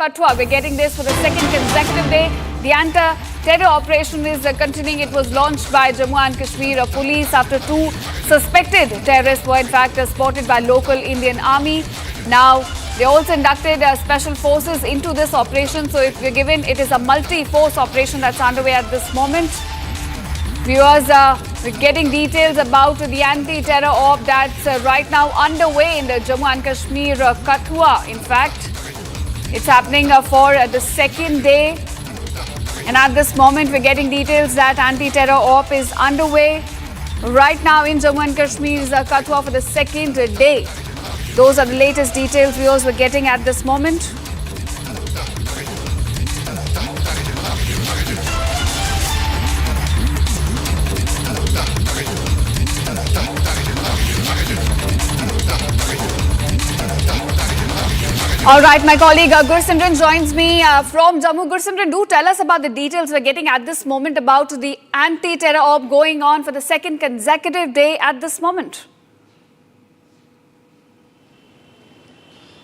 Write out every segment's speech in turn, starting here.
Kathua. We're getting this for the second consecutive day. The anti-terror operation is continuing. It was launched by Jammu and Kashmir police after two suspected terrorists were in fact spotted by local Indian army. Now, they also inducted special forces into this operation. So if we're given, it is a multi-force operation that's underway at this moment. Viewers, we're getting details about the anti-terror op that's right now underway in the Jammu and Kashmir Kathua. In fact, it's happening for the second day. And at this moment, we're getting details that anti-terror op is underway right now in Jammu and Kashmir's Kathua for the second day. Those are the latest details, viewers, we're getting at this moment. All right, my colleague Gursimran joins me from Jammu. Gursimran, do tell us about the details we're getting at this moment about the anti-terror op going on for the second consecutive day at this moment.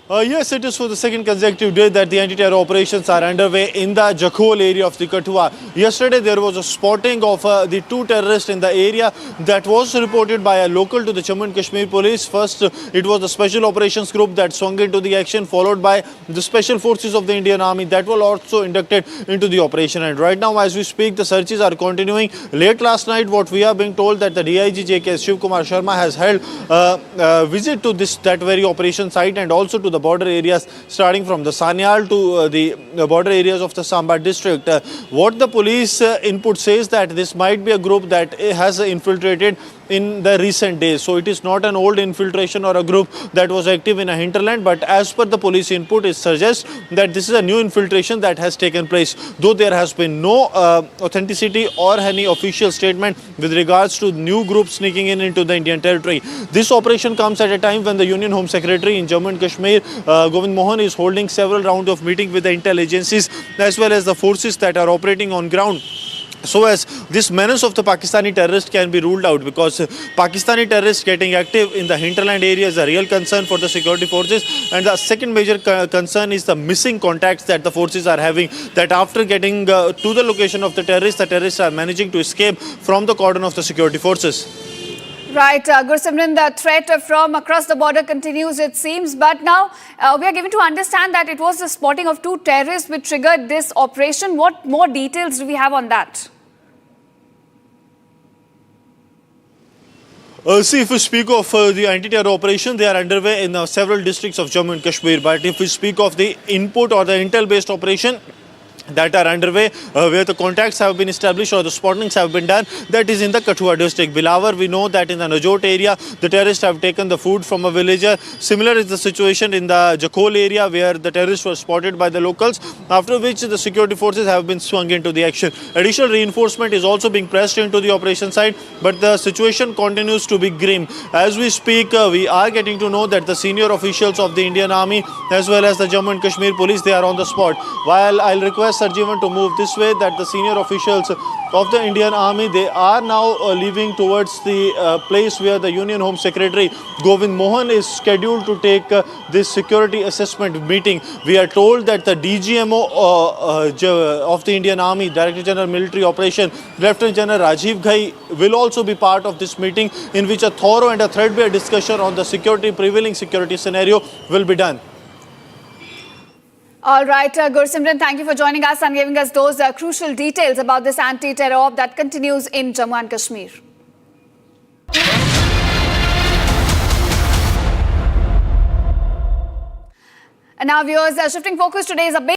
Yes, it is for the second consecutive day that the anti-terror operations are underway in the Jakhol area of the Kathua. Yesterday, there was a spotting of the two terrorists in the area that was reported by a local to the Jammu and Kashmir police. First, it was the special operations group that swung into the action, followed by the special forces of the Indian army that were also inducted into the operation. And right now, as we speak, the searches are continuing. Late last night, what we are being told that the DIG JK Shiv Kumar Sharma has held a visit to that very operation site and also to the border areas starting from the Sanyal to the border areas of the Samba district. What the police input says that this might be a group that has infiltrated in the recent days. So it is not an old infiltration or a group that was active in a hinterland, but as per the police input, it suggests that this is a new infiltration that has taken place, though there has been no authenticity or any official statement with regards to new groups sneaking into the Indian territory. This operation comes at a time when the Union Home Secretary in Jammu and Kashmir, Govind Mohan, is holding several rounds of meetings with the intel agencies as well as the forces that are operating on ground, so as this menace of the Pakistani terrorist can be ruled out, because Pakistani terrorists getting active in the hinterland area is a real concern for the security forces. And the second major concern is the missing contacts that the forces are having, that after getting to the location of the terrorists are managing to escape from the cordon of the security forces. Right, Gursimran, the threat from across the border continues, it seems. But now we are given to understand that it was the spotting of two terrorists which triggered this operation. What more details do we have on that? See, if we speak of the anti-terror operation, they are underway in several districts of Jammu and Kashmir. But if we speak of the input or the intel-based operation that are underway, where the contacts have been established or the spottings have been done, that is in the Kathua district. Bilawar, we know that in the Najot area, the terrorists have taken the food from a villager. Similar is the situation in the Jakhol area, where the terrorists were spotted by the locals, after which the security forces have been swung into the action. Additional reinforcement is also being pressed into the operation side, but the situation continues to be grim. As we speak, we are getting to know that the senior officials of the Indian Army as well as the Jammu and Kashmir police, they are on the spot. While I'll request Sarjeevan to move this way, that the senior officials of the Indian Army, they are now leaving towards the place where the Union Home Secretary Govind Mohan is scheduled to take this security assessment meeting. We are told that the DGMO of the Indian Army, Director General Military Operation, Lieutenant General Rajiv Ghai, will also be part of this meeting, in which a thorough and a threadbare discussion on the prevailing security scenario will be done. All right, Gursimran, thank you for joining us and giving us those crucial details about this anti-terror op that continues in Jammu and Kashmir. And now, viewers, shifting focus, today's a big